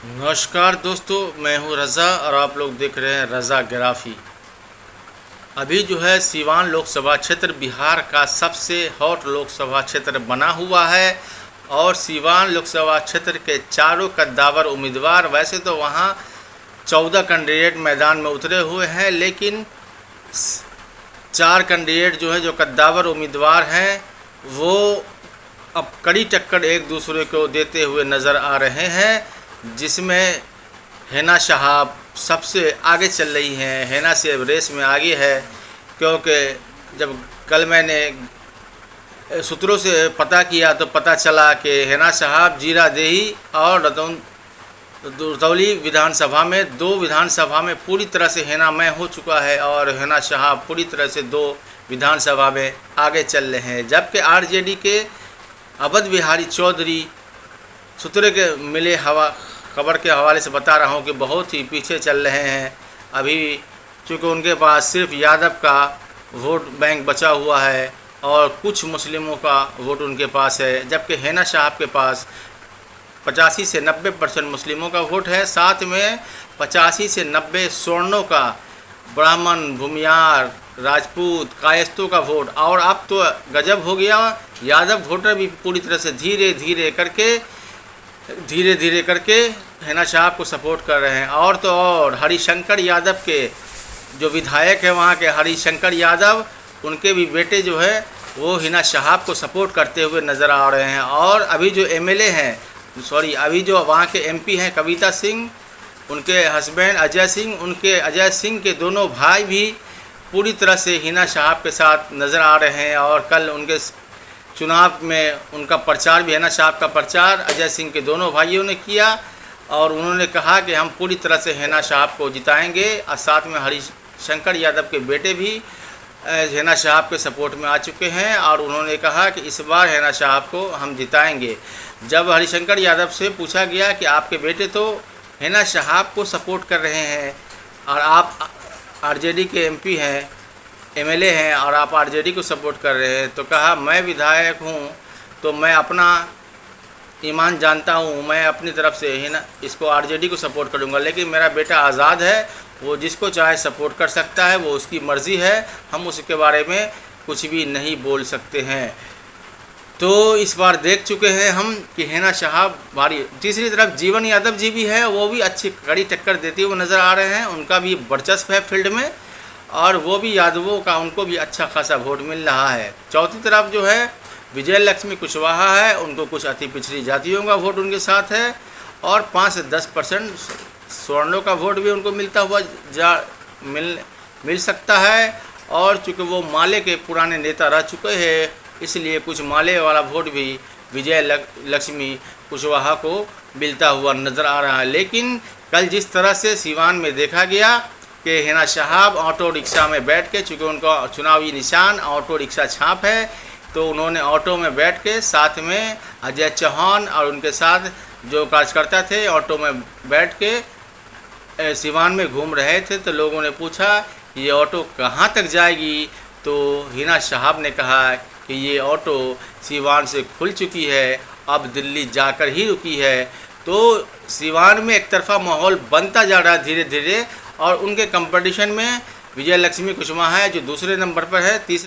नमस्कार दोस्तों, मैं हूं रज़ा और आप लोग देख रहे हैं रज़ा ग्राफी। अभी जो है सीवान लोकसभा क्षेत्र बिहार का सबसे हॉट लोकसभा क्षेत्र बना हुआ है और सीवान लोकसभा क्षेत्र के चारों कद्दावर उम्मीदवार, वैसे तो वहां 14 कैंडिडेट मैदान में उतरे हुए हैं, लेकिन 4 कैंडिडेट जो है जो कद्दावर उम्मीदवार हैं वो अब कड़ी टक्कर एक दूसरे को देते हुए नज़र आ रहे हैं, जिसमें हिना शहाब सबसे आगे चल रही हैं। हिना से रेस में आगे है, क्योंकि जब कल मैंने सूत्रों से पता किया तो पता चला कि हिना शहाब जीरादेही और रतौली विधानसभा में 2 विधानसभा में पूरी तरह से हिनामय हो चुका है और हिना शहाब पूरी तरह से 2 विधानसभा में आगे चल रहे हैं। जबकि आरजेडी के अवध बिहारी चौधरी सूत्रों के मिले खबर के हवाले से बता रहा हूं कि बहुत ही पीछे चल रहे हैं। अभी चूँकि उनके पास सिर्फ यादव का वोट बैंक बचा हुआ है और कुछ मुस्लिमों का वोट उनके पास है, जबकि हिना शहाब के पास 85 से 90% मुस्लिमों का वोट है, साथ में 85 से 90 स्वर्णों का, ब्राह्मण, भूमियार, राजपूत, कायस्थों का वोट। और अब तो गजब हो गया, यादव वोटर भी पूरी तरह से धीरे धीरे करके हिना शहाब को सपोर्ट कर रहे हैं। और तो और हरिशंकर यादव के जो विधायक है वहाँ के, हरिशंकर यादव, उनके भी बेटे जो है वो हिना शहाब को सपोर्ट करते हुए नज़र आ रहे हैं। और अभी जो एमएलए हैं, अभी जो वहाँ के एमपी हैं कविता सिंह, उनके हस्बैंड अजय सिंह, उनके अजय सिंह के दोनों भाई भी पूरी तरह से हिना शहाब के साथ नज़र आ रहे हैं। और कल उनके चुनाव में उनका प्रचार भी, हिना शहाब का प्रचार अजय सिंह के दोनों भाइयों ने किया और उन्होंने कहा कि हम पूरी तरह से हिना शहाब को जिताएंगे। और साथ में हरिशंकर यादव के बेटे भी हिना शहाब के सपोर्ट में आ चुके हैं और उन्होंने कहा कि इस बार हिना शहाब को हम जिताएंगे। जब हरिशंकर यादव से पूछा गया कि आपके बेटे तो हिना शहाब को सपोर्ट कर रहे हैं और आप आरजेडी के एमपी हैं, एमएलए हैं और आप आरजेडी को सपोर्ट कर रहे हैं, तो कहा मैं विधायक हूं तो मैं अपना ईमान जानता हूं, मैं अपनी तरफ से इसको आरजेडी को सपोर्ट करूंगा, लेकिन मेरा बेटा आज़ाद है, वो जिसको चाहे सपोर्ट कर सकता है, वो उसकी मर्ज़ी है, हम उसके बारे में कुछ भी नहीं बोल सकते हैं। तो इस बार देख चुके हैं हम कि हिना शहाब भारी। तीसरी तरफ जीवन यादव जी भी है, वो भी अच्छी कड़ी टक्कर देते हुए नज़र आ रहे हैं, उनका भी वर्चस्व है फील्ड में और वो भी यादवों का, उनको भी अच्छा खासा वोट मिल रहा है। चौथी तरफ जो है विजय लक्ष्मी कुशवाहा है, उनको कुछ अति पिछड़ी जातियों का वोट उनके साथ है और 5 से 10% स्वर्णों का वोट भी उनको मिलता हुआ मिल सकता है। और चूँकि वो माले के पुराने नेता रह चुके हैं, इसलिए कुछ माले वाला वोट भी विजय लक्ष्मी कुशवाहा को मिलता हुआ नज़र आ रहा है। लेकिन कल जिस तरह से सीवान में देखा गया कि हिना शहाब ऑटो रिक्शा में बैठ के, चूँकि उनका चुनावी निशान ऑटो रिक्शा छाप है, तो उन्होंने ऑटो में बैठ के साथ में अजय चौहान और उनके साथ जो कार्यकर्ता थे ऑटो में बैठ के सीवान में घूम रहे थे। तो लोगों ने पूछा ये ऑटो कहाँ तक जाएगी, तो हिना शहाब ने कहा कि ये ऑटो सीवान से खुल चुकी है, अब दिल्ली जाकर ही रुकी है। तो सीवान में एक तरफा माहौल बनता जा रहा है धीरे धीरे और उनके कंपटीशन में विजय लक्ष्मी कुशवाहा है जो दूसरे नंबर पर है। तीसरे